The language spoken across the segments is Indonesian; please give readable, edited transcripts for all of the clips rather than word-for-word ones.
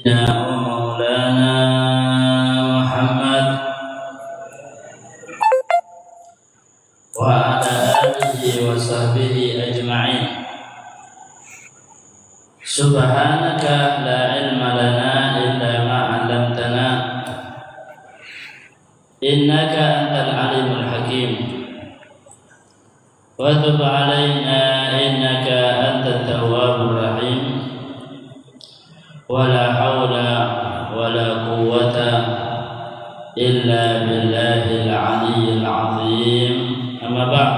ومولانا محمد وعلى آله وصحبه أجمعين. سبحانك لا علم لنا إلا ما علمتنا إنك أنت العليم الحكيم. وتب علينا إنك أنت التواب الرحيم. ولا حول ولا قوة إلا بالله العلي العظيم. أما بعد.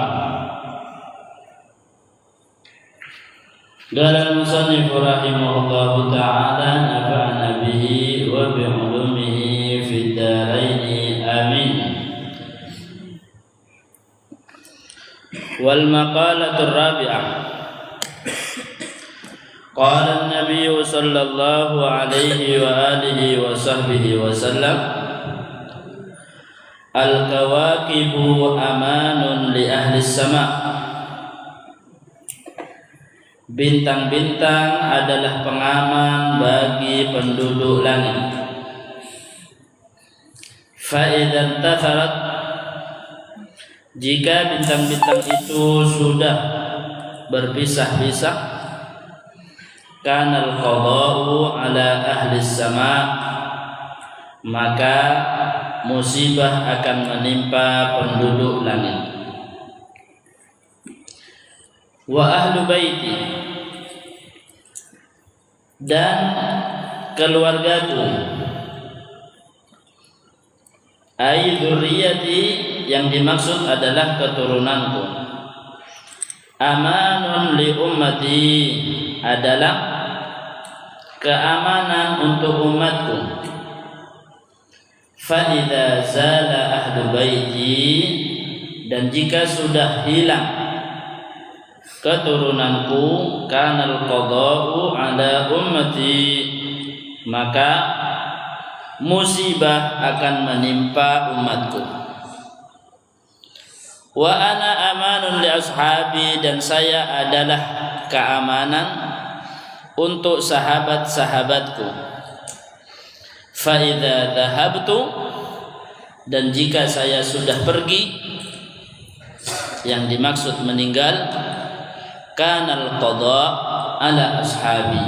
قال المصنف رحمه الله تعالى نفعنا به وبعلومه في الدارين آمين. والمقالة الرابعة قال النبي صلى الله عليه وآله وصحبه وسلم الكواكب أمان لأهل السماء. Bintang-bintang adalah pengaman bagi penduduk langit. Fa'idan tafarat, jika bintang-bintang itu sudah berpisah-pisah, kanal qada'u ala ahli sama, maka musibah akan menimpa penduduk langit. Wa ahlu baiti, dan keluargaku, ai dzurriyyati, yang dimaksud adalah keturunanku. Amanun li ummati, adalah keamanan untuk umatku. Fa idza zala ahlu baiti, dan jika sudah hilang keturunanku, kanal qada'u ala ummati, maka musibah akan menimpa umatku. Wa ana amanun li ashabi, dan saya adalah keamanan untuk sahabat-sahabatku. Fa idza dhahabtu, dan jika saya sudah pergi, yang dimaksud meninggal, kanal qada' ala ashabi,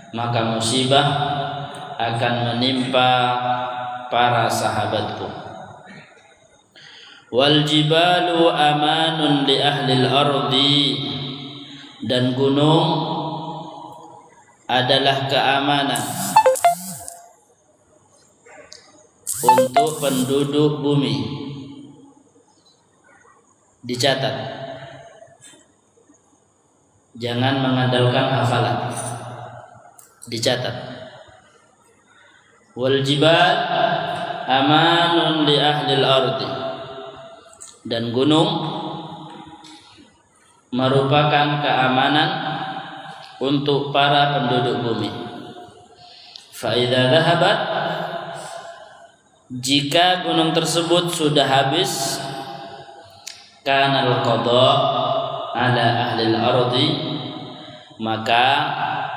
maka musibah akan menimpa para sahabatku. Wal jibalu amanun li ahli al-ardi, dan gunung adalah keamanan untuk penduduk bumi. Dicatat, jangan mengandalkan hafalan. Dicatat. Wal jibal amanun li ahli al-ardi, dan gunung merupakan keamanan untuk para penduduk bumi. Fa idza dhahabat, jika gunung tersebut sudah habis, kanal qada' ala ahli al-ardi, maka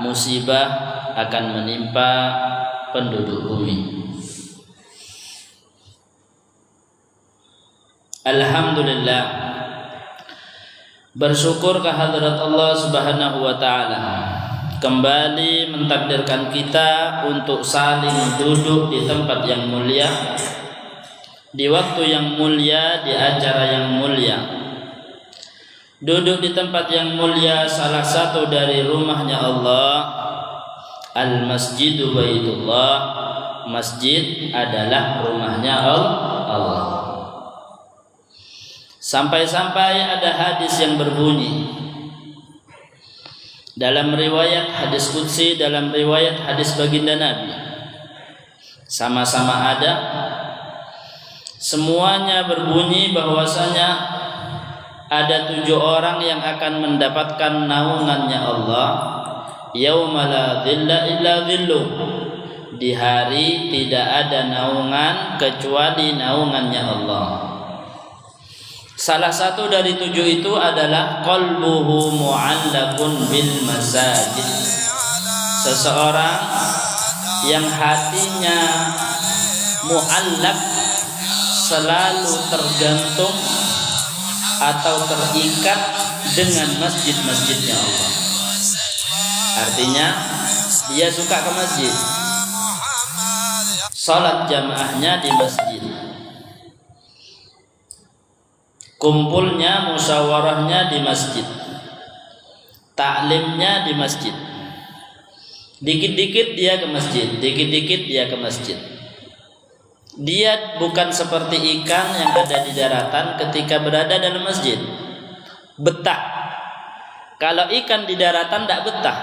musibah akan menimpa penduduk bumi. Alhamdulillah, bersyukur kehadirat Allah Subhanahu wa taala kembali mentakdirkan kita untuk saling duduk di tempat yang mulia, di waktu yang mulia, di acara yang mulia. Duduk di tempat yang mulia, salah satu dari rumahnya Allah, Al-Masjidu Baitullah, masjid adalah rumahnya Allah. Sampai-sampai ada hadis yang berbunyi, dalam riwayat hadis qudsi, dalam riwayat hadis baginda Nabi, sama-sama ada, semuanya berbunyi bahwasanya ada 7 orang yang akan mendapatkan naungannya Allah, yauma la dhilla illa dhilluh, di hari tidak ada naungan kecuali naungannya Allah. Salah satu dari 7 itu adalah qalbuhu mu'allaqun bil masajid. Seseorang yang hatinya mu'allaq, selalu tergantung atau terikat dengan masjid-masjidnya Allah. Artinya dia suka ke masjid, salat jamaahnya di masjid, kumpulnya, musyawarahnya di masjid, taklimnya di masjid. Dikit-dikit dia ke masjid, dikit-dikit dia ke masjid. Dia bukan seperti ikan yang ada di daratan ketika berada dalam masjid, betah. Kalau ikan di daratan tidak betah,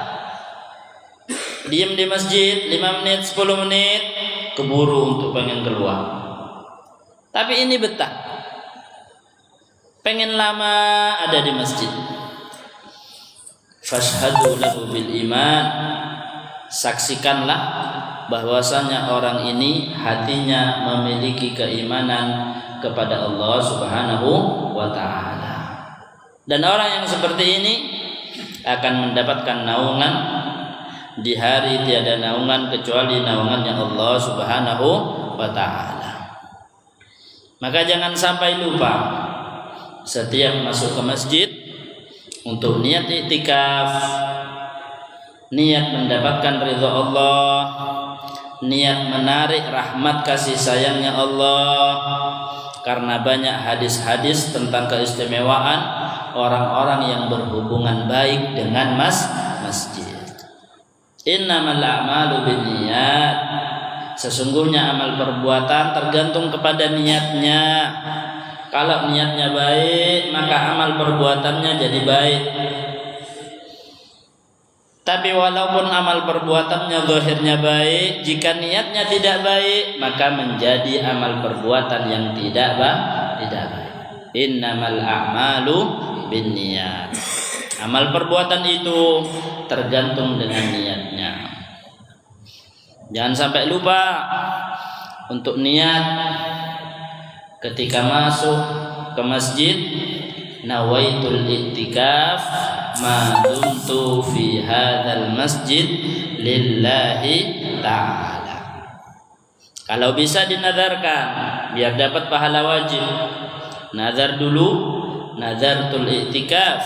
diam di masjid 5 menit, 10 menit, keburu untuk pengen keluar. Tapi ini betah, pengen lama ada di masjid. Fashhadu lahu bil iman, saksikanlah bahwasanya orang ini hatinya memiliki keimanan kepada Allah Subhanahu wa taala. Dan orang yang seperti ini akan mendapatkan naungan di hari tiada naungan kecuali naungannya Allah Subhanahu wa taala. Maka jangan sampai lupa setiap masuk ke masjid untuk niat iktikaf, niat mendapatkan ridha Allah, niat menarik rahmat kasih sayangnya Allah. Karena banyak hadis-hadis tentang keistimewaan orang-orang yang berhubungan baik dengan masjid. Innamal a'malu binniyat, sesungguhnya amal perbuatan tergantung kepada niatnya. Kalau niatnya baik, maka amal perbuatannya jadi baik. Tapi walaupun amal perbuatannya zahirnya baik, jika niatnya tidak baik, maka menjadi amal perbuatan yang tidak baik. Innamal a'malu binniyat. Amal perbuatan itu tergantung dengan niatnya. Jangan sampai lupa untuk niat ketika masuk ke masjid. Nawaitul i'tikaf ma dumtu fi hadzal masjid lillahi ta'ala. Kalau bisa dinazarkan biar dapat pahala wajib, nazar dulu. Nazartul i'tikaf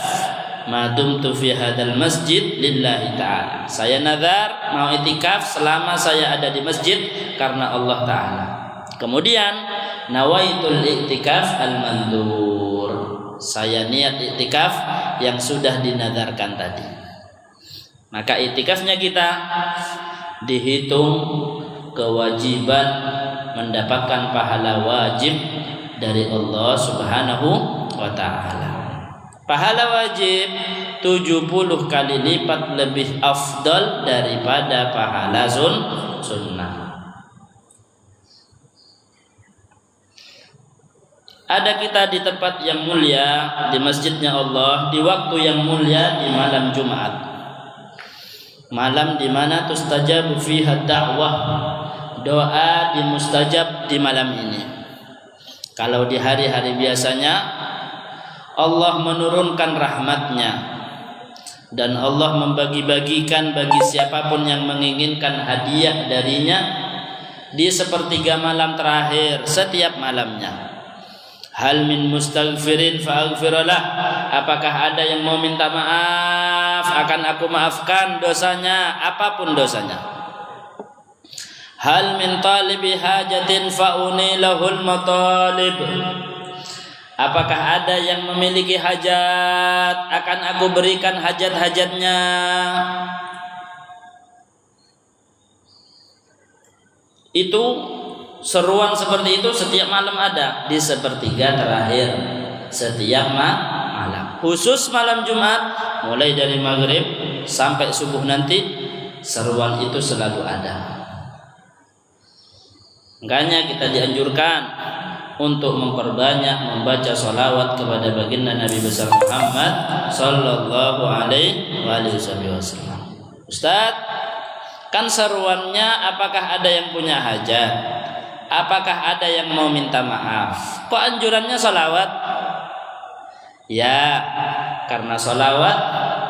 ma dumtu fi hadzal masjid lillahi ta'ala. Saya nazar mau i'tikaf selama saya ada di masjid karena Allah Ta'ala. Kemudian nawaitul i'tikaf al-mandur, saya niat i'tikaf yang sudah dinazarkan tadi. Maka i'tikafnya kita dihitung kewajiban mendapatkan pahala wajib dari Allah Subhanahu wa taala. Pahala wajib 70 kali lipat lebih afdal daripada pahala sunnah. Ada kita di tempat yang mulia, di masjidnya Allah, di waktu yang mulia, di malam Jumat, malam di mana tustajabu fiha da'wah, doa dimustajab di malam ini. Kalau di hari-hari biasanya Allah menurunkan rahmatnya dan Allah membagi-bagikan bagi siapapun yang menginginkan hadiah darinya di sepertiga malam terakhir setiap malamnya. Hal min mustaghfirin fa'aghfiralah, apakah ada yang mau minta maaf, akan aku maafkan dosanya, apapun dosanya. Hal min talibi hajatin fa'uni lahul matalib, apakah ada yang memiliki hajat, akan aku berikan hajat-hajatnya. Itu seruan seperti itu setiap malam ada di sepertiga terakhir setiap malam. Khusus malam Jumat mulai dari maghrib sampai subuh nanti seruan itu selalu ada. Makanya kita dianjurkan untuk memperbanyak membaca sholawat kepada baginda Nabi besar Muhammad sallallahu alaihi wasallam. Ustaz, kan seruannya apakah ada yang punya hajat? Apakah ada yang mau minta maaf? Kok anjurannya sholawat? Ya, karena sholawat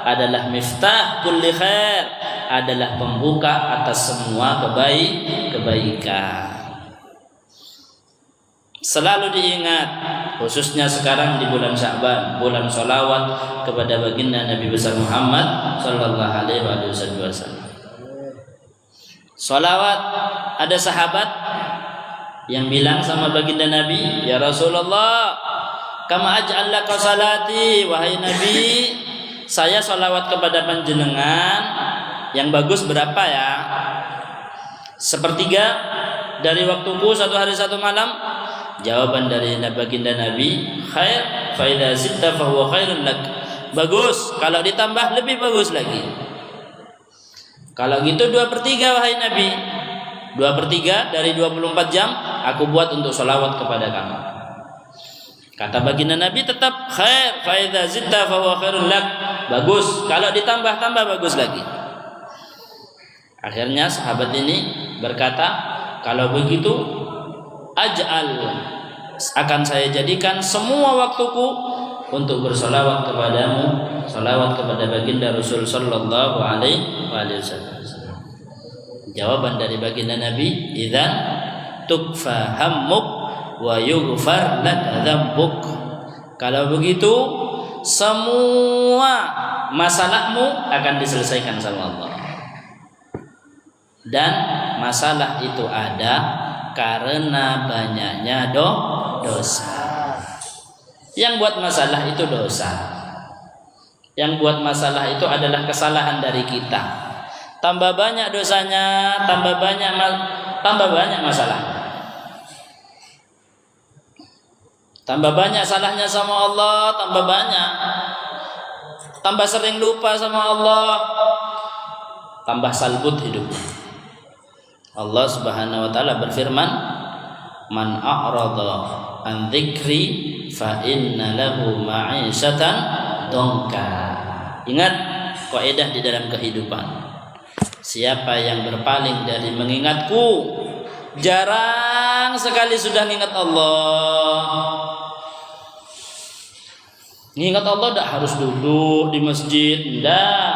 adalah miftah kulli khair, adalah pembuka atas semua kebaikan. Selalu diingat, khususnya sekarang di bulan Sya'ban, bulan sholawat kepada baginda Nabi besar Muhammad sallallahu alaihi wasallam. Sholawat, ada sahabat yang bilang sama baginda Nabi, "Ya Rasulullah, kama aj'al laka salati," wahai Nabi, saya sholawat kepada panjenengan yang bagus berapa ya? Sepertiga dari waktuku satu hari satu malam? Jawaban dari baginda Nabi, "Khair, fa idza zidta fa huwa khairun lak." Bagus, kalau ditambah lebih bagus lagi. Kalau gitu 2/3 wahai Nabi. 2/3 dari 24 jam aku buat untuk sholawat kepada kamu. Kata baginda Nabi tetap, "Khair, fa idza zidta fa huwa khairun lak." Bagus, kalau ditambah tambah bagus lagi. Akhirnya sahabat ini berkata, "Kalau begitu, aj'al, akan saya jadikan semua waktuku untuk bersolawat kepadamu, solawat kepada baginda Rasul sallallahu alaihi wasallam." Jawaban dari baginda Nabi, "Idzan tukfa hammuk wa yughfar lak dzambuk." Kalau begitu, semua masalahmu akan diselesaikan sama Allah. Dan masalah itu ada karena banyaknya dosa. Yang buat masalah itu dosa. Yang buat masalah itu adalah kesalahan dari kita. Tambah banyak dosanya, tambah banyak masalah. Tambah banyak salahnya sama Allah, tambah banyak. Tambah sering lupa sama Allah, tambah salbut hidupnya. Allah Subhanahu wa taala berfirman, "Man a'rada an dzikri fa inna lahu ma'isyatan dongka." Ingat kaidah di dalam kehidupan. Siapa yang berpaling dari mengingatku, jarang sekali sudah mengingat Allah. Mengingat Allah tidak harus duduk di masjid, tidak.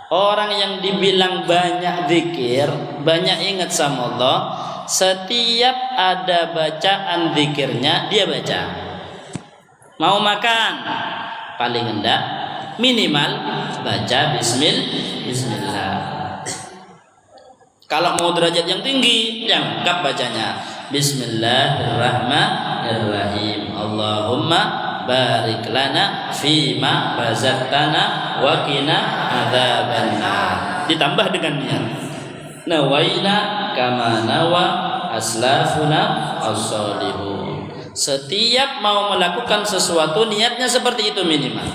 Orang yang dibilang banyak zikir, banyak ingat sama Allah, setiap ada bacaan zikirnya dia baca. Mau makan, paling hendak minimal baca bismillah. Kalau mau derajat yang tinggi, lengkap bacanya Bismillahirrahmanirrahim. Allahumma barik lana fima razaqtana wa qina adzabannar. Ditambah dengan niat. Nawaina kama nawa aslafuna as-salihun. Setiap mau melakukan sesuatu niatnya seperti itu minimal.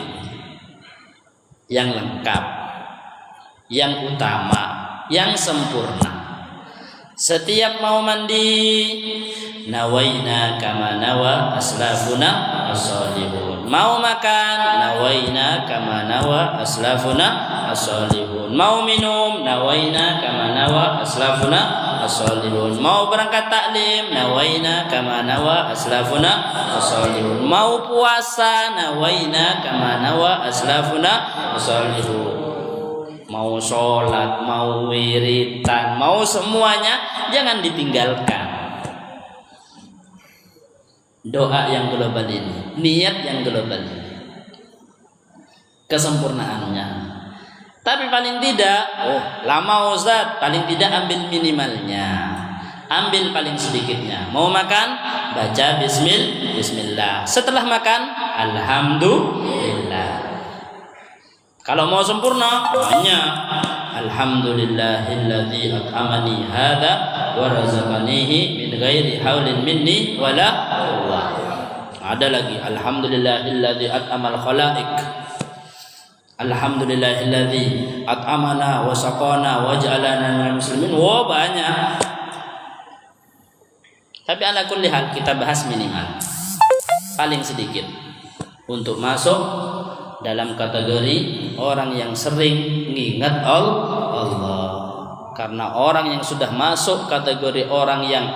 Yang lengkap, yang utama, yang sempurna. Setiap mau mandi, nawaina kama nawa aslafuna as-salihun. Mau makan, nawaina kama nawa aslafuna as-salihun. Mau minum, nawaina kama nawa aslafuna as-salihun. Mau berangkat taklim, nawaina kama nawa aslafuna as-salihun. Mau puasa, nawaina kama nawa aslafuna as-salihun. Mau sholat, mau wiritan, mau semuanya jangan ditinggalkan. Doa yang global ini, niat yang global ini, kesempurnaannya. Tapi paling tidak, lama Ustaz, paling tidak ambil minimalnya, ambil paling sedikitnya. Mau makan, baca bismillah. Setelah makan, alhamdulillah. Kalau mau sempurna, banyak. Alhamdulillahilladzi at'amani hadza wa razaqanihi min ghairi haulin minni wala quwwah. Ada lagi, alhamdulillahilladzi at'amal khalaiq. Alhamdulillahilladzi at'amana wa saqana wa ja'alana minal muslimin. Wah, banyak. Tapi ala kulli hal kita bahas minimal. Paling sedikit untuk masuk dalam kategori orang yang sering mengingat Allah. Karena orang yang sudah masuk kategori orang yang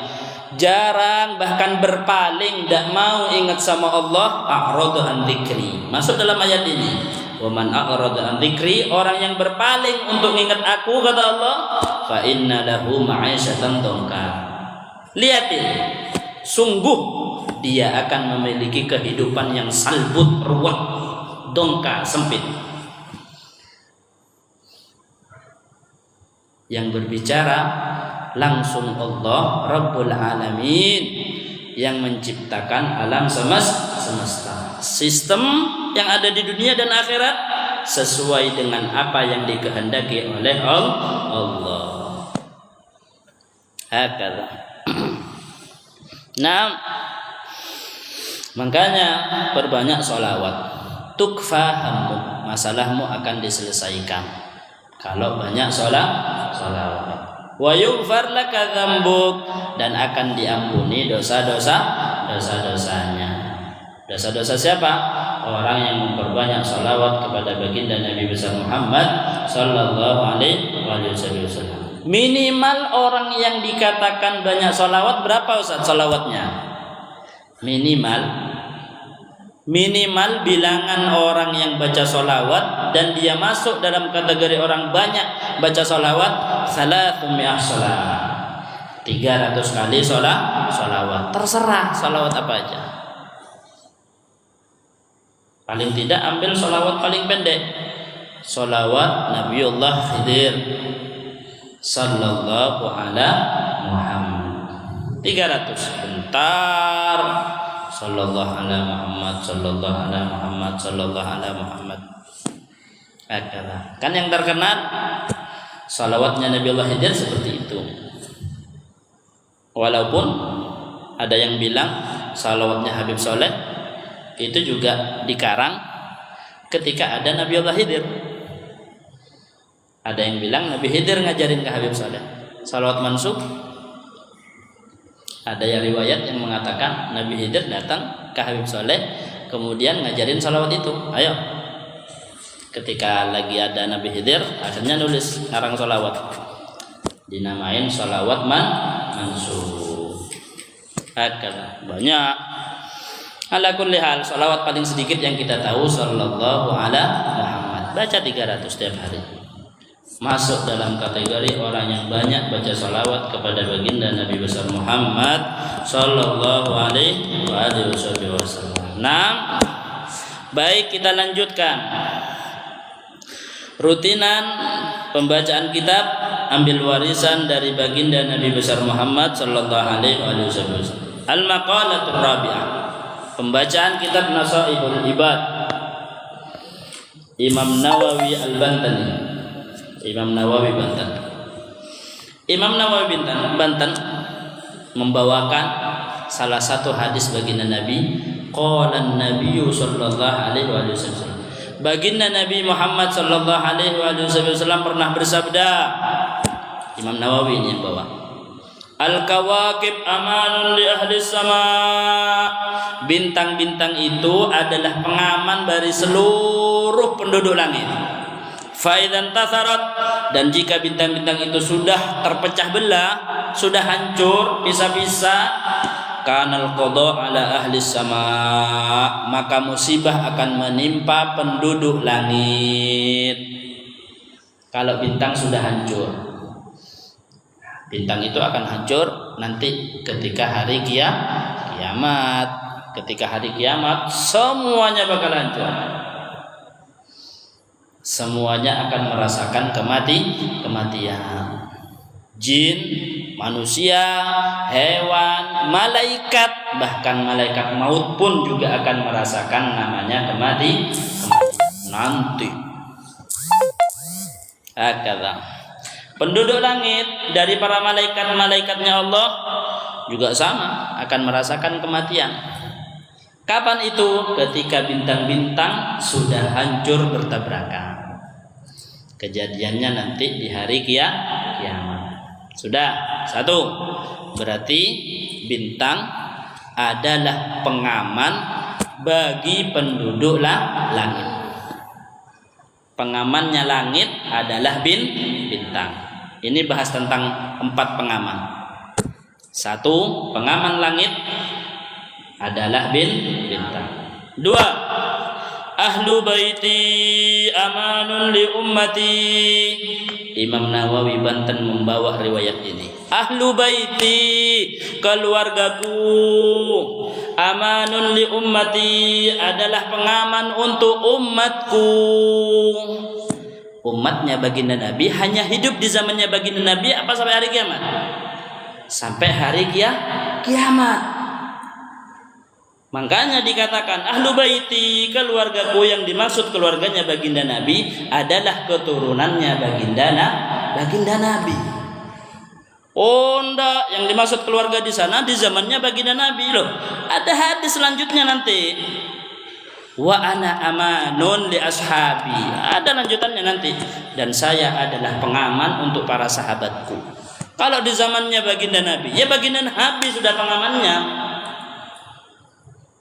jarang bahkan berpaling, tidak mau ingat sama Allah, a'radu an dzikri. Masuk dalam ayat ini, Wa man a'rada an dzikri, orang yang berpaling untuk ingat aku, kata Allah, fa inna lahu ma'isyatan dhanka. Lihatin, sungguh dia akan memiliki kehidupan yang salbut, ruwet, dongka, sempit. Yang berbicara langsung Allah Rabbul Alamin, yang menciptakan alam semesta. Sistem yang ada di dunia dan akhirat sesuai dengan apa yang dikehendaki oleh Allah. Hakala. Nah, makanya perbanyak sholawat. Tukfa hammuk, masalahmu akan diselesaikan kalau banyak sholawat. Wa yughfar laka dzambuk, dan akan diampuni dosa-dosanya. Dosa-dosa siapa? Orang yang memperbanyak sholawat kepada baginda Nabi besar Muhammad sallallahu alaihi wasallam. Minimal orang yang dikatakan banyak sholawat berapa Ustaz sholawatnya? Minimal bilangan orang yang baca sholawat dan dia masuk dalam kategori orang banyak baca sholawat 300 kali sholawat. Terserah sholawat apa aja. Paling tidak ambil sholawat paling pendek, sholawat Nabiullah Khidir sallallahu ala Muhammad 300. Bentar, sallallahu ala Muhammad, sallallahu ala Muhammad, sallallahu ala Muhammad. Kan yang terkenal salawatnya Nabiullah Khidir seperti itu. Walaupun ada yang bilang salawatnya Habib Soleh itu juga dikarang ketika ada Nabiullah Khidir. Ada yang bilang Nabi Khidir ngajarin ke Habib Soleh salawat mansub. Ada yang riwayat yang mengatakan Nabi Khidir datang ke Habib Soleh kemudian ngajarin salawat itu. Ayo, ketika lagi ada Nabi Khidir akhirnya nulis ngarang salawat, dinamain salawat mansub. Banyak. Ala kulli hal, salawat paling sedikit yang kita tahu sallallahu ala Muhammad. Baca 300 setiap hari. Masuk dalam kategori orang yang banyak baca salawat kepada baginda Nabi besar Muhammad sallallahu alaihi wasallam. Nah, baik, kita lanjutkan. Rutinan pembacaan kitab ambil warisan dari baginda Nabi besar Muhammad sallallahu alaihi wasallam. Al-maqalatur rabi'ah. Pembacaan kitab Nasaihul Ibad Imam Nawawi Al-Bantani. Imam Nawawi Banten membawakan salah satu hadis baginda Nabi. Qala Nabi sallallahu alaihi wasallam. Baginda Nabi Muhammad sallallahu alaihi wasallam pernah bersabda. Imam Nawawi ini yang bawa. Al-kawakib amanun li ahli sama. Bintang-bintang itu adalah pengaman bagi seluruh penduduk langit. Faidan tasarat, dan jika bintang-bintang itu sudah terpecah belah, sudah hancur, bisa-bisa, kanal qada ala ahli sama, maka musibah akan menimpa penduduk langit. Kalau bintang sudah hancur, bintang itu akan hancur nanti ketika hari kiamat. Ketika hari kiamat semuanya bakal hancur. Semuanya akan merasakan kematian. Jin, manusia, hewan, malaikat, bahkan malaikat maut pun juga akan merasakan namanya kematian nanti. Hakala. Penduduk langit dari para malaikatnya Allah juga sama akan merasakan kematian. Kapan itu? Ketika bintang-bintang sudah hancur bertabrakan. Kejadiannya nanti di hari kiamat. Sudah, satu, berarti bintang adalah pengaman bagi penduduk langit. Pengamannya langit adalah bintang. Ini bahas tentang 4 pengaman. Satu, pengaman langit adalah bintang. 2, ahlu baiti amanun li ummati. Imam Nawawi Banten membawa riwayat ini. Ahlu baiti, keluargaku, amanun li ummati, adalah pengaman untuk umatku. Umatnya baginda Nabi hanya hidup di zamannya baginda Nabi apa sampai hari kiamat? Sampai hari kiamat. Makanya dikatakan ahlu baiti, keluargaku, yang dimaksud keluarganya baginda Nabi adalah keturunannya baginda Nabi. Oh enggak, yang dimaksud keluarga di sana di zamannya baginda Nabi loh. Ada hadis selanjutnya nanti. Wa ana amanun li ashabi. Ada lanjutannya nanti. Dan saya adalah pengaman untuk para sahabatku. Kalau di zamannya baginda Nabi, ya baginda Nabi sudah pengamannya.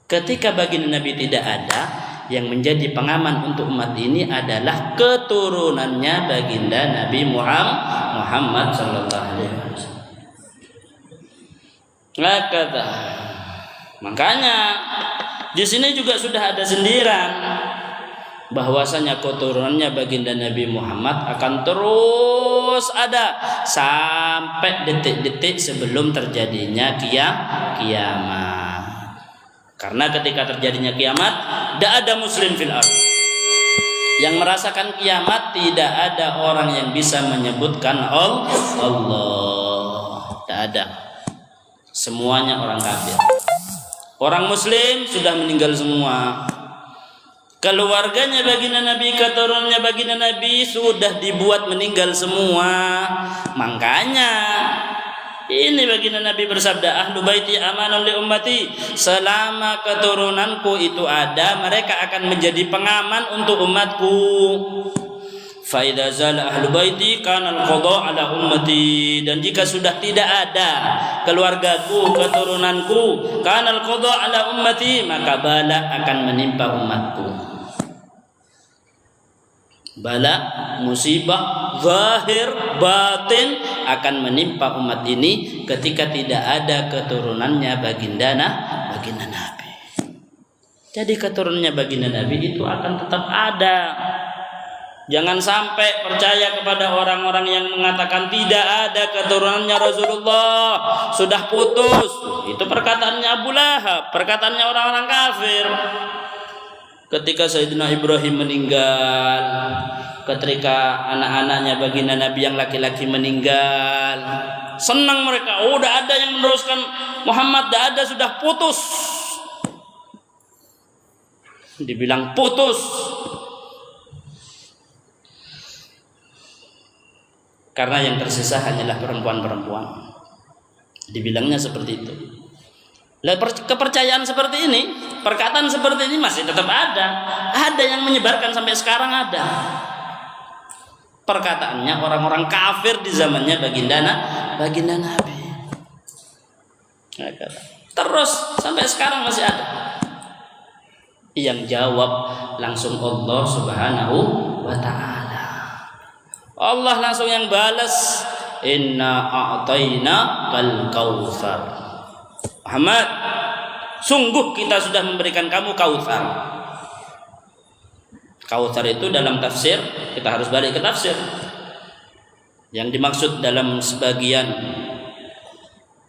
Ketika baginda Nabi tidak ada, yang menjadi pengaman untuk umat ini adalah keturunannya baginda Nabi Muhammad sallallahu alaihi wasallam. Makanya di sini juga sudah ada sindiran bahwasanya keturunannya baginda Nabi Muhammad akan terus ada sampai detik-detik sebelum terjadinya kiamat. Karena ketika terjadinya kiamat, tidak ada muslim fil ardh. Yang merasakan kiamat tidak ada orang yang bisa menyebutkan Allah. Tidak ada. Semuanya orang kafir. Orang muslim sudah meninggal semua. Keluarganya baginda Nabi, keturunannya baginda Nabi sudah dibuat meninggal semua. Makanya ini baginda Nabi bersabda, ahlu baiti amanun li ummati, selama keturunanku itu ada, mereka akan menjadi pengaman untuk umatku. Fa idza zala ahlu baiti kana al-qada ala ummati, dan jika sudah tidak ada keluargaku, keturunanku, kana al-qada ala ummati, maka bala akan menimpa umatku. Bala, musibah, zahir, batin akan menimpa umat ini ketika tidak ada keturunannya baginda Nabi. Jadi keturunannya baginda Nabi itu akan tetap ada. Jangan sampai percaya kepada orang-orang yang mengatakan tidak ada keturunannya Rasulullah, sudah putus. Itu perkataannya Abu Lahab, perkataannya orang-orang kafir. Ketika Sayyidina Ibrahim meninggal, ketika anak-anaknya baginda Nabi yang laki-laki meninggal, senang mereka. Oh, udah ada yang meneruskan Muhammad, udah ada, sudah putus. Dibilang putus. Karena yang tersisa hanyalah perempuan-perempuan. Dibilangnya seperti itu. Kepercayaan seperti ini, perkataan seperti ini masih tetap ada. Ada yang menyebarkan sampai sekarang ada. Perkataannya orang-orang kafir di zamannya baginda Nabi. Terus sampai sekarang masih ada. Yang jawab langsung Allah Subhanahu wa ta'ala. Allah langsung yang balas, inna a'tayna kal kautsar. Muhammad, sungguh kita sudah memberikan kamu kautsar. Kautsar itu dalam tafsir, kita harus balik ke tafsir. Yang dimaksud dalam sebagian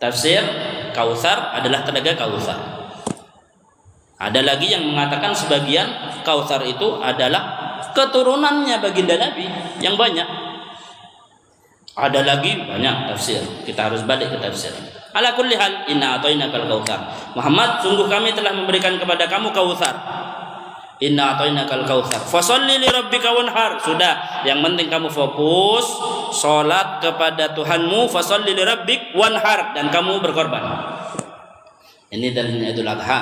tafsir, kautsar adalah telaga Kautsar. Ada lagi yang mengatakan sebagian Kautsar itu adalah keturunannya baginda Nabi yang banyak. Ada lagi banyak tafsir, kita harus balik ke tafsir. Ala kulli hal, inna a'tainakal kautsar. Muhammad, sungguh kami telah memberikan kepada kamu kautsar. Inna a'tainakal kautsar. Fasholli li rabbika wanhar. Sudah, yang penting kamu fokus salat kepada Tuhanmu, fasholli li rabbik wanhar, dan kamu berkorban. Ini dalilnya Idul Adha.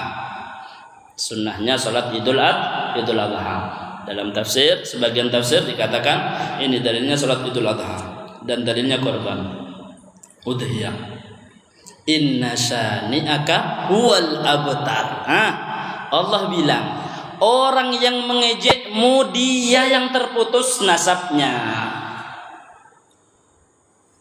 Sunnahnya salat Idul Adha. Dalam tafsir, sebagian tafsir dikatakan ini dalilnya salat Idul Adha dan dalilnya korban udhiyah. Inna syani'aka huwal abtar. Allah bilang, orang yang mengejekmu dia yang terputus nasabnya.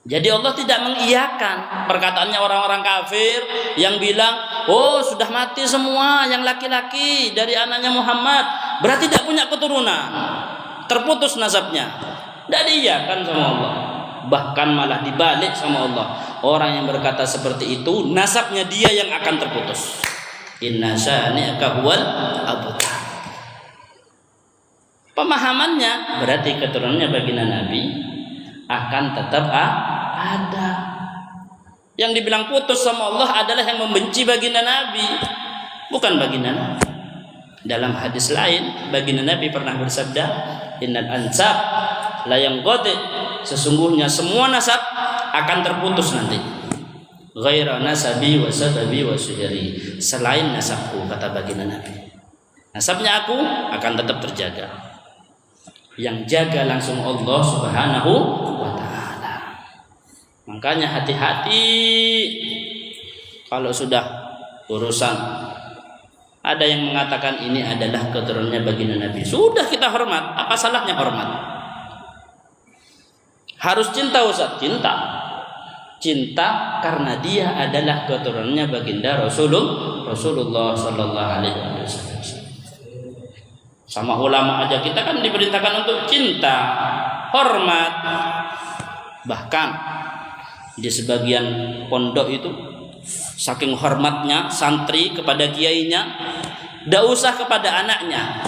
Jadi Allah tidak mengiyakan perkataannya orang-orang kafir yang bilang, oh sudah mati semua yang laki-laki dari anaknya Muhammad, berarti tidak punya keturunan, terputus nasabnya. Tidak diiyakan sama Allah, bahkan malah dibalik sama Allah. Orang yang berkata seperti itu, nasabnya dia yang akan terputus. Inna syani'aka huwal abtar. Pemahamannya berarti keturunannya baginda Nabi akan tetap ada. Yang dibilang putus sama Allah adalah yang membenci baginda Nabi, bukan baginda Nabi. Dalam hadis lain, baginda Nabi pernah bersabda, innal ansab la yanqati, sesungguhnya semua nasab akan terputus nanti. Ghaira nasabi wa sababi wa syihri, selain nasabku, kata baginda Nabi. Nasabnya aku akan tetap terjaga. Yang jaga langsung Allah Subhanahu wa ta'ala. Makanya hati-hati kalau sudah urusan ada yang mengatakan ini adalah keturunannya baginda Nabi. Sudah kita hormat, apa salahnya hormat? Harus cinta Ustaz, cinta karena dia adalah keturunannya baginda Rasulullah sallallahu alaihi wasallam. Sama ulama aja kita kan diperintahkan untuk cinta, hormat. Bahkan di sebagian pondok itu saking hormatnya santri kepada kiainya, tidak usah kepada anaknya,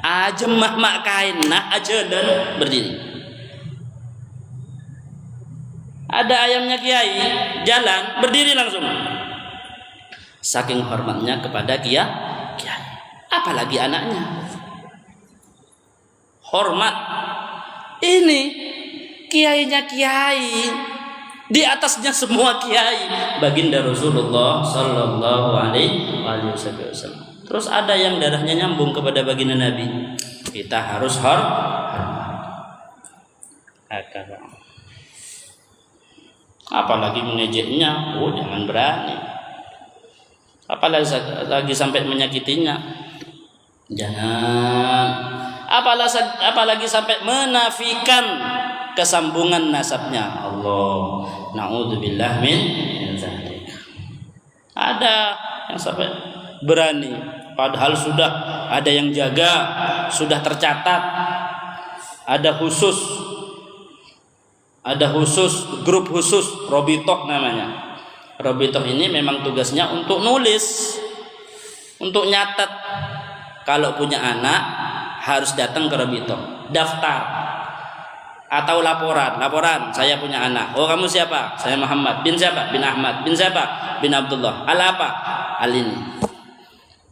aja mak kain nah aja dan berdiri. Ada ayamnya kiai jalan berdiri langsung, saking hormatnya kepada kiai. Apalagi anaknya. Hormat. Ini kiainya kiai, di atasnya semua kiai, baginda Rasulullah sallallahu alaihi wasallam. Terus ada yang darahnya nyambung kepada baginda Nabi, kita harus hormat. Apalagi mengejeknya, jangan berani. Apalagi sampai menyakitinya, jangan. Apalagi sampai menafikan kesambungan nasabnya. Allah, naudzubillah min dzalik. Ada yang sampai berani, padahal sudah ada yang jaga, sudah tercatat, ada grup khusus, Robitoh namanya. Robitoh ini memang tugasnya untuk nulis, untuk nyatat. Kalau punya anak harus datang ke Robitoh, daftar atau laporan, saya punya anak. Oh, kamu siapa? Saya Muhammad. Bin siapa? Bin Ahmad. Bin siapa? Bin Abdullah. Al apa? Al ini.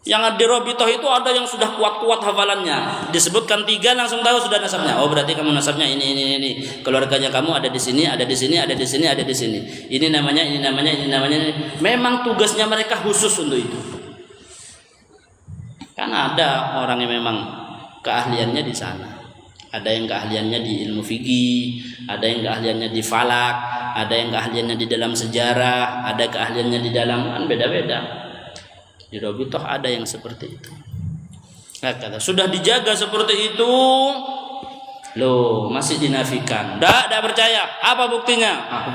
Yang di Robitoh itu ada yang sudah kuat-kuat hafalannya, disebutkan 3 langsung tahu sudah nasabnya. Oh, berarti kamu nasabnya ini. Keluarganya kamu ada di sini, ada di sini, ada di sini, ada di sini. Ini namanya. Memang tugasnya mereka khusus untuk itu. Kan ada orang yang memang keahliannya di sana. Ada yang keahliannya di ilmu fikih, ada yang keahliannya di falak, ada yang keahliannya di dalam sejarah, ada keahliannya di dalam, kan beda-beda. Di Robitoh ada yang seperti itu. Nah, kata sudah dijaga seperti itu, loh masih dinafikan. Tidak percaya. Apa buktinya?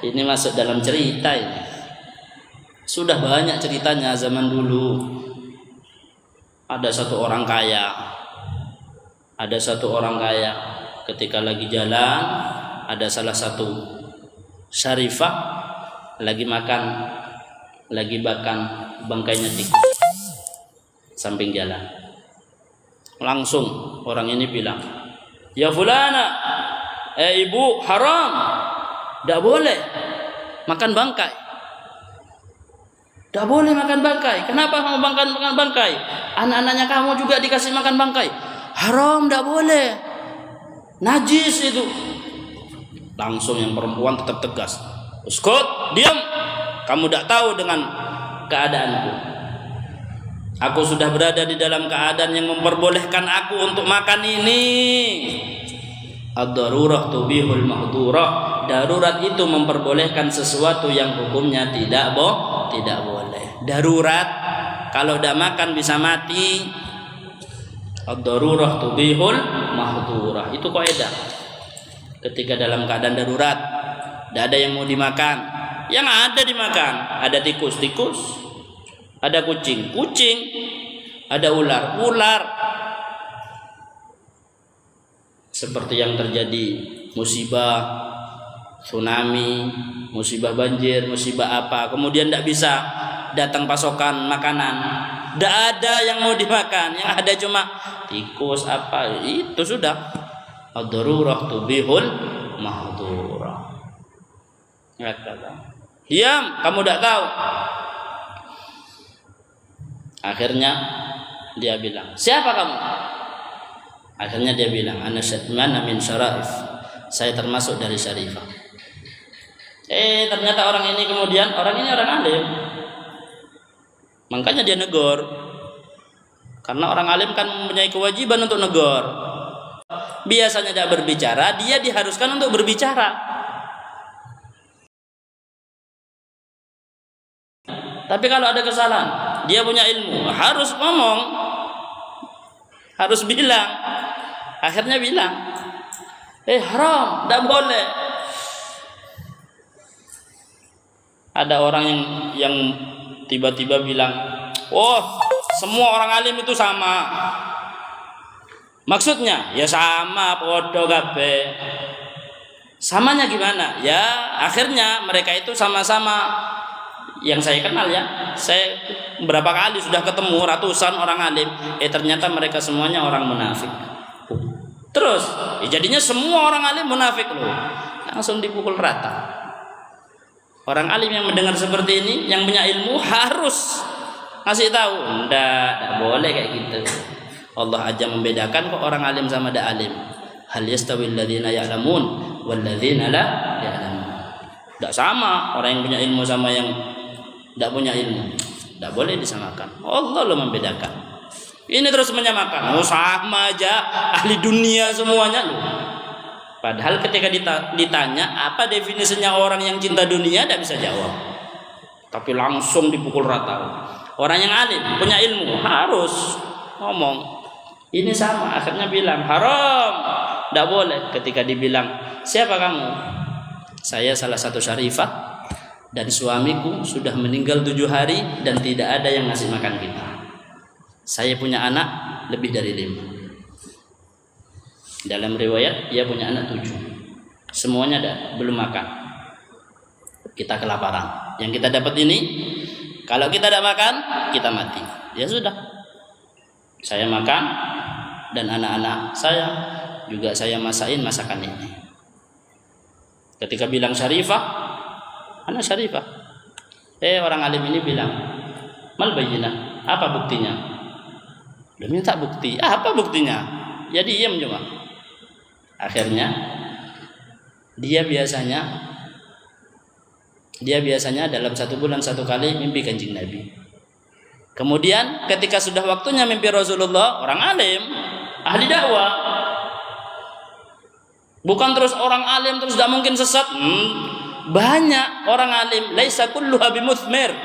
Ini masuk dalam cerita ini. Sudah banyak ceritanya zaman dulu. Ada satu orang kaya ketika lagi jalan, ada salah satu syarifah lagi makan bangkainya tikus samping jalan. Langsung orang ini bilang, ya fulana, ibu, haram, tidak boleh makan bangkai. Tidak boleh makan bangkai. Kenapa kamu makan bangkai? Anak-anaknya kamu juga dikasih makan bangkai. Haram, tidak boleh. Najis itu. Langsung yang perempuan tetap tegas. Uskut, diam. Kamu tidak tahu dengan keadaanku. Aku sudah berada di dalam keadaan yang memperbolehkan aku untuk makan ini. Ad-darurah tubihul mahdurah. Darurat itu memperbolehkan sesuatu yang hukumnya tidak boleh. Darurat, kalau tidak makan bisa mati. Ad-darurah tubihul mahdurah. Itu kaidah. Ketika dalam keadaan darurat, tidak ada yang mau dimakan. Yang ada dimakan, ada tikus, ada kucing, ada ular, seperti yang terjadi musibah tsunami, musibah banjir, musibah apa, kemudian tidak bisa datang pasokan makanan, tidak ada yang mau dimakan, yang ada cuma tikus apa, itu sudah ad-darurah tubihul mahdurah. Diam, kamu tidak tahu. Akhirnya dia bilang, siapa kamu? Akhirnya dia bilang, ana min syara'if, saya termasuk dari syarifah. Ternyata orang ini orang alim. Makanya dia negor. Karena orang alim kan mempunyai kewajiban untuk negor. Biasanya tidak berbicara, dia diharuskan untuk berbicara. Tapi kalau ada kesalahan, dia punya ilmu, harus ngomong, harus bilang. Akhirnya bilang, haram, tidak boleh. Ada orang yang tiba-tiba bilang, oh, semua orang alim itu sama. Maksudnya, ya sama, podo kabeh. Samanya gimana? Ya, akhirnya mereka itu sama-sama. Yang saya kenal ya, saya berapa kali sudah ketemu ratusan orang alim. Ternyata mereka semuanya orang munafik. Terus, jadinya semua orang alim munafik loh. Langsung dipukul rata. Orang alim yang mendengar seperti ini, yang punya ilmu harus ngasih tahu, enggak boleh kayak gitu. Allah aja membedakan kok orang alim sama tidak alim. Hal yastawil ladzina ya'lamun wal ladzina la ya'lamun. Tidak sama orang yang punya ilmu sama yang tidak punya ilmu. Tidak boleh disamakan. Allah lo membedakan. Ini terus menyamakan. Oh, sama aja ahli dunia semuanya loh. Padahal ketika ditanya apa definisinya orang yang cinta dunia, tidak bisa jawab. Tapi langsung dipukul rata. Orang yang alim, punya ilmu, harus ngomong. Ini sama, akhirnya bilang haram, tidak boleh. Ketika dibilang, siapa kamu? Saya salah satu syarifah, dan suamiku sudah meninggal 7 hari dan tidak ada yang ngasih makan kita. Saya punya anak lebih dari 5. Dalam riwayat dia punya anak 7. Semuanya belum makan. Kita kelaparan. Yang kita dapat ini, kalau kita tidak makan, kita mati. Ya sudah. Saya makan dan anak-anak saya juga saya masakin masakan ini. Ketika bilang syarifah, anak syarifah. Orang alim ini bilang, mal bayyinah, apa buktinya? Dia minta bukti. Apa buktinya? Ya diam cuma. Akhirnya dia biasanya dalam 1 bulan 1 kali mimpi Kanjeng Nabi. Kemudian ketika sudah waktunya mimpi Rasulullah, orang alim, ahli dakwah. Bukan terus orang alim terus tidak mungkin sesat. Banyak orang alim, laisa kulluha bimuthmir.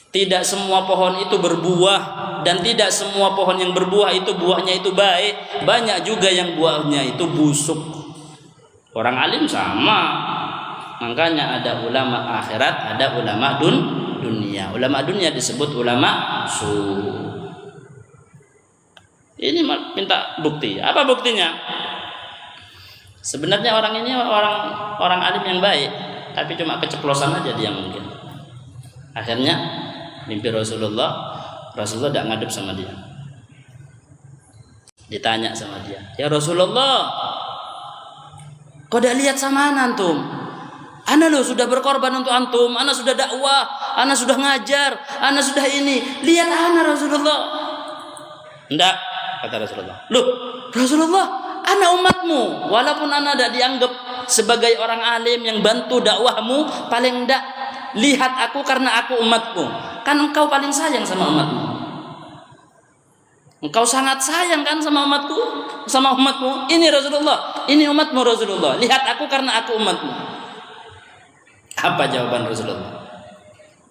Tidak semua pohon itu berbuah, dan tidak semua pohon yang berbuah itu buahnya itu baik. Banyak juga yang buahnya itu busuk. Orang alim sama. Makanya ada ulama akhirat, ada ulama dunia. Ulama dunia disebut ulama su. Ini minta bukti. Apa buktinya? Sebenarnya orang ini orang alim yang baik, tapi cuma keceplosan aja dia mungkin. Akhirnya mimpi Rasulullah tidak ngadep sama dia. Ditanya sama dia, ya Rasulullah, kau tidak lihat sama antum? Ana loh sudah berkorban untuk antum, ana sudah dakwah, ana sudah ngajar, ana sudah ini. Lihat ana Rasulullah. Enggak, kata Rasulullah. Loh, Rasulullah, ana umatmu. Walaupun ana tidak dianggap sebagai orang alim yang bantu dakwahmu, paling enggak lihat aku karena aku umatmu. Kan engkau paling sayang sama umatmu. Engkau sangat sayang kan sama umatmu. Ini Rasulullah, ini umatmu Rasulullah. Lihat aku karena aku umatmu. Apa jawaban Rasulullah?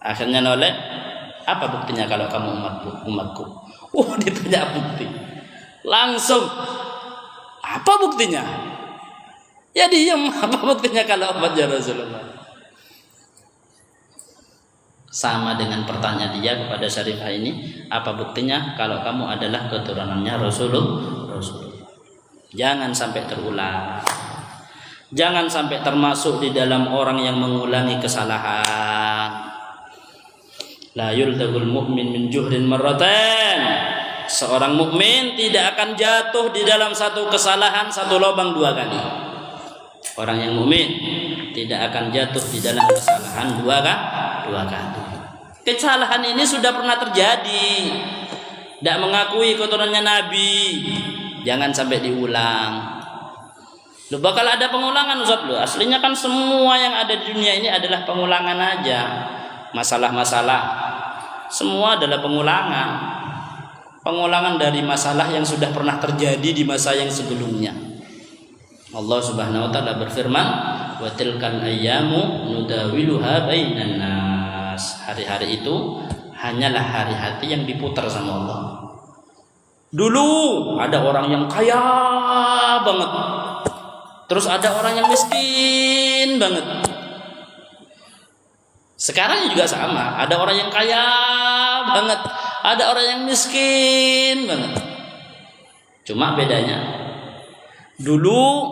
Akhirnya noleh, apa buktinya kalau kamu umatku? Ditanya bukti. Langsung, apa buktinya? Ya diam, apa buktinya kalau umatnya Rasulullah? Sama dengan pertanyaan dia kepada syarifah ini, apa buktinya kalau kamu adalah keturunannya Rasulullah? Jangan sampai terulang. Jangan sampai termasuk di dalam orang yang mengulangi kesalahan. La yuldagul mu'min min juhrin marratan. Seorang mukmin tidak akan jatuh di dalam satu kesalahan satu lubang dua kali. Orang yang mukmin tidak akan jatuh di dalam kesalahan dua kali. Kesalahan ini sudah pernah terjadi. Tidak mengakui keturunannya Nabi, jangan sampai diulang. Lu bakal ada pengulangan Ustaz lu. Aslinya kan semua yang ada di dunia ini adalah pengulangan aja. Masalah-masalah semua adalah pengulangan. Pengulangan dari masalah yang sudah pernah terjadi di masa yang sebelumnya. Allah Subhanahu wa taala berfirman, "Wa tilkal ayyamu nudawiluha bainan nas." Hari-hari itu hanyalah hari-hari yang diputar sama Allah. Dulu ada orang yang kaya banget. Terus ada orang yang miskin banget. Sekarang juga sama, ada orang yang kaya banget, ada orang yang miskin banget. Cuma bedanya, dulu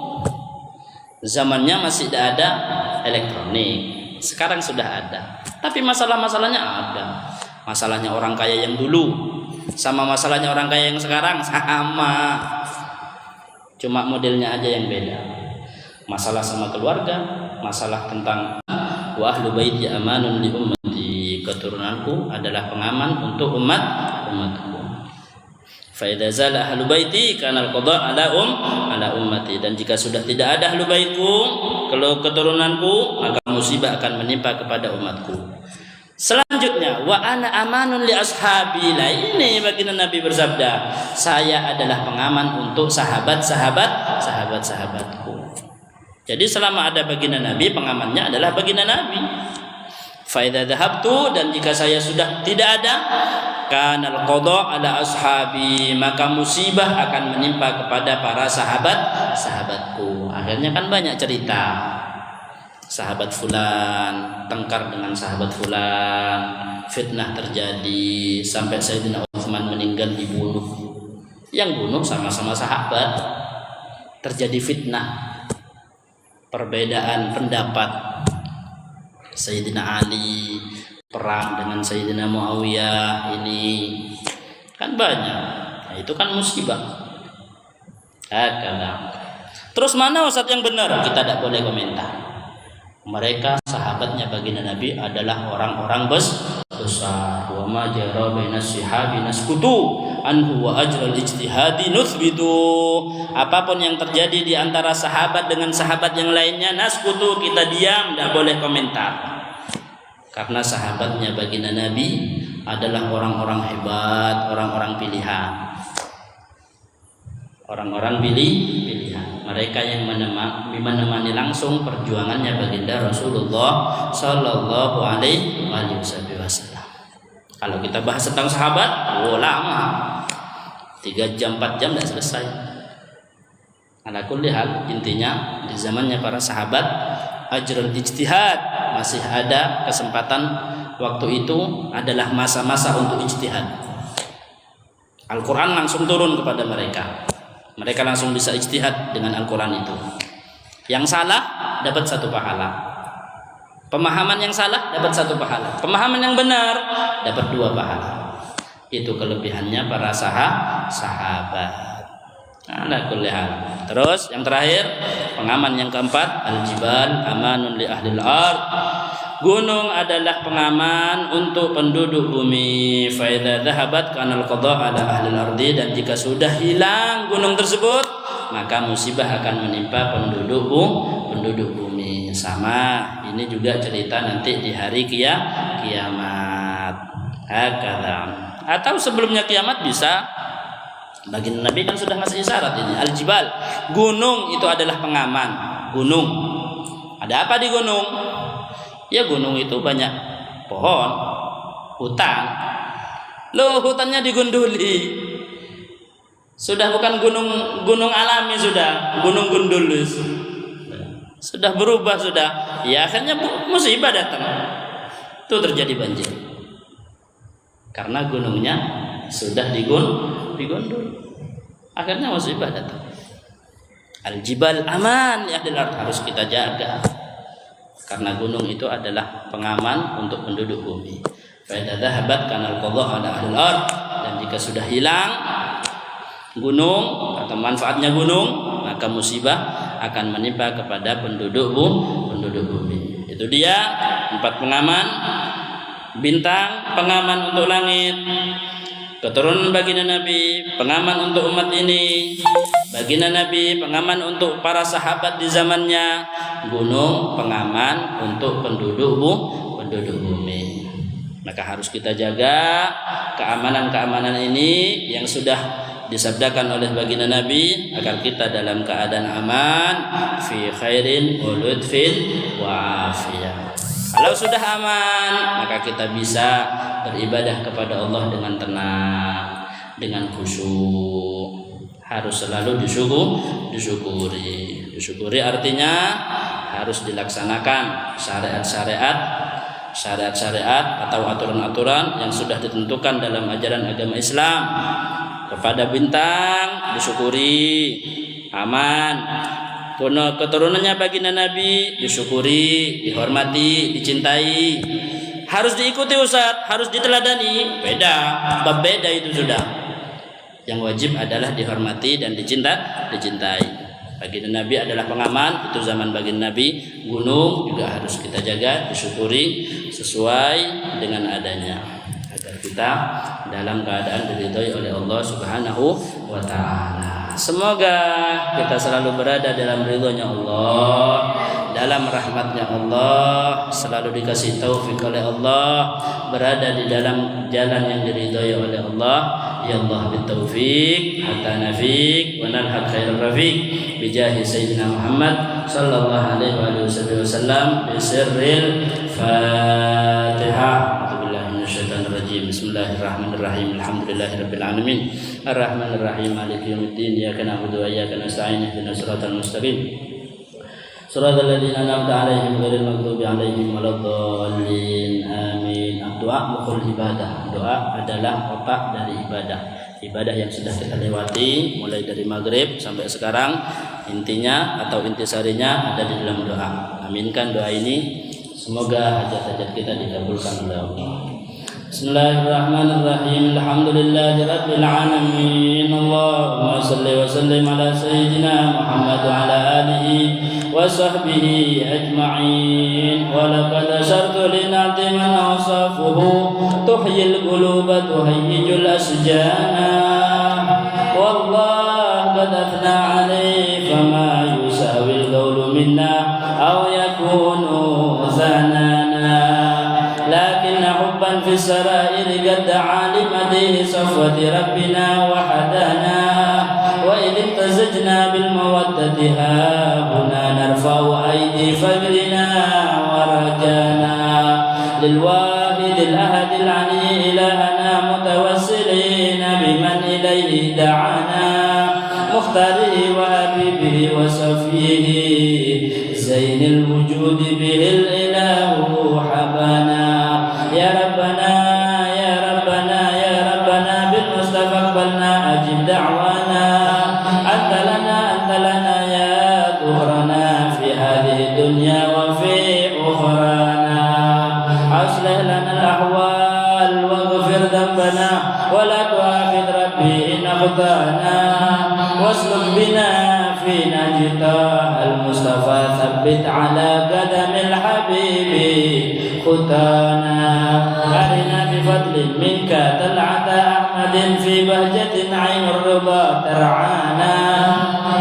zamannya masih tidak ada elektronik, sekarang sudah ada. Tapi masalah-masalahnya ada. Masalahnya orang kaya yang dulu sama masalahnya orang kaya yang sekarang sama. Cuma modelnya aja yang beda. Masalah sama keluarga, masalah tentang wa ahlu baiti amanun li ummati, keturunanku adalah pengaman untuk umatku. Fa idza zala ahlu baiti kana al-qada ala ummati, dan jika sudah tidak ada ahlu baitku, kalau keturunanku, maka musibah akan menimpa kepada umatku. Selanjutnya wa ana amanun li ashabi, ini baginda Nabi bersabda, saya adalah pengaman untuk sahabatku. Jadi selama ada baginda Nabi, pengamannya adalah baginda Nabi. Fa idza dhahabtu, dan jika saya sudah tidak ada, kanal qada ala ashabi, maka musibah akan menimpa kepada para sahabatku. Akhirnya kan banyak cerita. Sahabat fulan tengkar dengan sahabat fulan, fitnah terjadi sampai Sayyidina Utsman meninggal dibunuh. Yang bunuh sama-sama sahabat. Terjadi fitnah, perbedaan pendapat. Sayyidina Ali perang dengan Sayyidina Muawiyah, ini kan banyak. Nah, itu kan musibah. Terus mana Ustaz yang benar? Kita tidak boleh komentar. Mereka sahabatnya baginda Nabi adalah orang-orang besar. Wa ma jara bainas sihabi naskutu anhu wa ajral ijtihadi nuthbitu. Apapun yang terjadi di antara sahabat dengan sahabat yang lainnya, naskutu, kita diam, tidak boleh komentar. Karena sahabatnya baginda Nabi adalah orang-orang hebat, orang-orang pilihan. Orang-orang pilihan. Mereka yang menemani langsung perjuangannya baginda Rasulullah sallallahu alaihi wasallam. Kalau kita bahas tentang sahabat, lama. 3 jam 4 jam tidak selesai. Ala kulli hal, intinya di zamannya para sahabat ajrul ijtihad, masih ada kesempatan. Waktu itu adalah masa-masa untuk ijtihad. Al-Quran langsung turun kepada mereka. Mereka langsung bisa ijtihad dengan Al-Quran itu. Yang salah dapat 1 pahala. Pemahaman yang salah dapat 1 pahala. Pemahaman yang benar dapat 2 pahala. Itu kelebihannya para sahabat. Ala kulli hal. Terus yang terakhir, pengaman yang keempat, al-jibal amanun li ahlil ard. Gunung adalah pengaman untuk penduduk bumi. Fa idza dhahabat kana al-qada ala ahlil ardi, dan jika sudah hilang gunung tersebut, maka musibah akan menimpa penduduk bumi. Sama, ini juga cerita nanti di hari kiamat. Hakadha. Atau sebelumnya kiamat bisa. Baginda Nabi kan sudah ngasih isyarat ini. Al-jibal, gunung itu adalah pengaman. Gunung. Ada apa di gunung? Ya gunung itu banyak pohon, hutan. Loh, hutannya digunduli. Sudah bukan gunung alami, sudah gunung gundul. Sudah berubah sudah. Ya akhirnya musibah datang. Itu terjadi banjir. Karena gunungnya sudah digundul. Akhirnya musibah datang. Al-jibal aman ya ardil ard, harus kita jaga. Karena gunung itu adalah pengaman untuk penduduk bumi. Fa idza dhahabat kana al-qadha ala ahlil ard, dan jika sudah hilang gunung atau manfaatnya gunung, maka musibah akan menimpa kepada penduduk bumi. Itu dia 4 pengaman. Bintang pengaman untuk langit, keturunan baginda Nabi pengaman untuk umat ini, baginda Nabi pengaman untuk para sahabat di zamannya, gunung pengaman untuk penduduk bumi. Maka harus kita jaga keamanan ini yang sudah disabdakan oleh baginda Nabi, agar kita dalam keadaan aman, fi khairin wa lutfin wa afiyah. Kalau sudah aman, maka kita bisa beribadah kepada Allah dengan tenang, dengan khusyuk. Harus selalu disyukuri. Disyukuri artinya harus dilaksanakan syariat-syariat atau aturan-aturan yang sudah ditentukan dalam ajaran agama Islam. Kepada bintang disyukuri, aman. Keturunannya baginda Nabi disyukuri, dihormati, dicintai. Harus diikuti Ustaz, harus diteladani. Beda itu sudah. Yang wajib adalah dihormati dan dicintai. Baginda Nabi adalah pengaman, itu zaman baginda Nabi. Gunung juga harus kita jaga, disyukuri sesuai dengan adanya, agar kita dalam keadaan diridhoi oleh Allah Subhanahu wa taala. Semoga kita selalu berada dalam ridhonya Allah, dalam rahmatnya Allah, selalu dikasih taufik oleh Allah, berada di dalam jalan yang diridhoi oleh Allah. Ya Allah bitaufiq hatta nafiq wa nalhaq khairal rafiq bi jahi sayyidina Muhammad sallallahu alaihi wasallam bi sirril Fatihah. Bismillahirrahmanirrahim. Bismillahirrahmanirrahim. Alhamdulillahirabbil alamin. Arrahmanirrahim. Maliki yaumiddin. Iyyaka na'budu wa iyyaka nasta'in. Ihdinas siratal mustaqim. Shiratal ladzina an'amta 'alaihim ghairil maghdubi 'alaihim waladdallin. Amin. Doa mukhul ibadah. Doa adalah otak dari ibadah. Ibadah yang sudah kita lewati mulai dari maghrib sampai sekarang, intinya atau intisarinya ada di dalam doa. Aminkan doa ini. Semoga hajat-hajat kita dikabulkan oleh Allah. Bismillahirrahmanirrahim. Alhamdulillahi rabbil alamin. Allahumma salli wa sallim ala sayyidina Muhammad wa ala alihi wa sahbihi ajma'in. Wa laqad ashartu lin'ati man awsafuhu tuhyil quluba tuhayyijul asjana. Wallahu qad athna alayhi fama yusawil qawlu minna aw yakunu zanana. Lakin hubban fi sarair qad alimati safwati rabbina wa hadana. Wa idh tazajna bil mawaddati huna narfa'u aidi fajrina wa rajana. Lil wahid al ahad al ali ilahana mutawassilina biman ilayhi da'ana. Mukhtari wa habibi wa safihi zainil wujud bihil ilahu habana. Ya Rabbana ya Rabbana ya Rabbana bil Mustafa aqbalna ajib da'wana. Anta lana ya dhuhrana fi hadhihi dunya wa fi ukhrana. Aslih lana al ahwal waghfir dhanbana wa la tu'akhidh rabbi in akhtana. Wasluk bina fi najta al-Mustafa thabbit ala qadamil habibi khutana. Arina bi fadlin minka tal'ata ahmadin fi bahjatin 'ainur ridha tar'ana.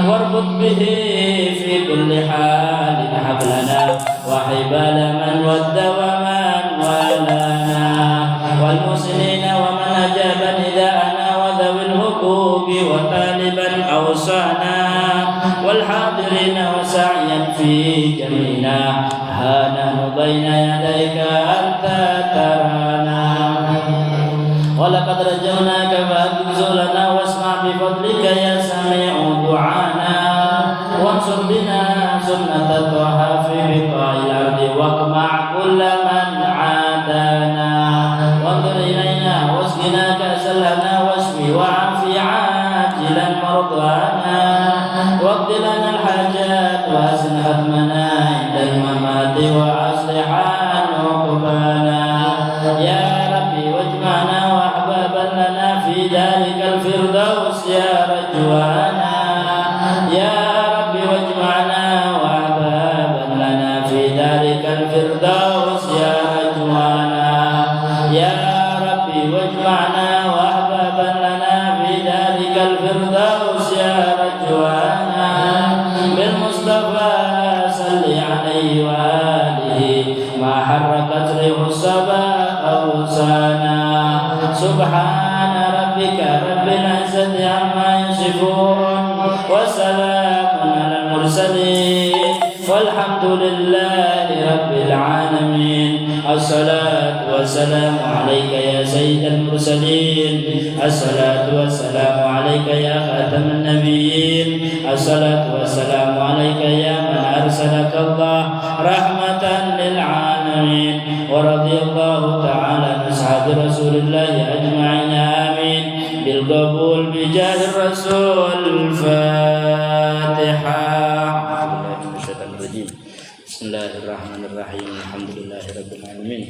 Warbut bihi fi kulli halin hablana wa hibala man wadda wa man walana. Wal muslimina wa man ajaba nida'ana wa dhawil huquqi wa taliban awsana. Wal hadirina wa sa'yan fi jamina hana baina yadayka anta tarana. Wa laqad rajawnaka fa'zulna wasma' bi fadlika ya sami'u du'ana. Wansur bina sunnata taha fi biqa'il ardi waqma' kulla man 'adana. Wanzur ilayna wasqina ka'sal lana wasfi wa'afi 'ajilan mardana. Waqdi lana الفردوس يا أجوانا يا ربي واجمعنا وأحبابا لنا في ذلك الفردوس يا رجوانا بالمصطفى صل عليه وآله ما حركت ريح الصبا أوسانا سبحان ربك رب العزة عما يصفون وسلام على المرسلين والحمد لله رب العالمين. الصلاة والسلام عليك يا سيد المرسلين الصلاة والسلام عليك يا خاتم النبيين الصلاة والسلام عليك يا من أرسلك الله رحمة للعالمين ورضي الله تعالى عن أصحاب رسول الله أجمعين آمين بالقبول بجاه الرسول. الفاتحة. بسم الله الرحمن الرحيم الحمد لله رب العالمين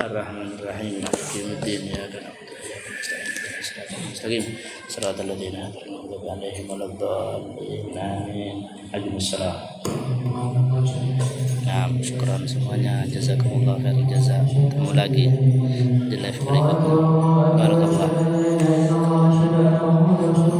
الرحمن الرحيم مالك يوم الدين إياك نعبد وإياك نستعين اهدنا الصراط المستقيم صراط الذين أنعمت عليهم ولا الضالين آمين. Ajim salam. Nah, syukuran semuanya, jazakumullah khairan jazaa. Ketemu lagi di live berikutnya. Barakallah.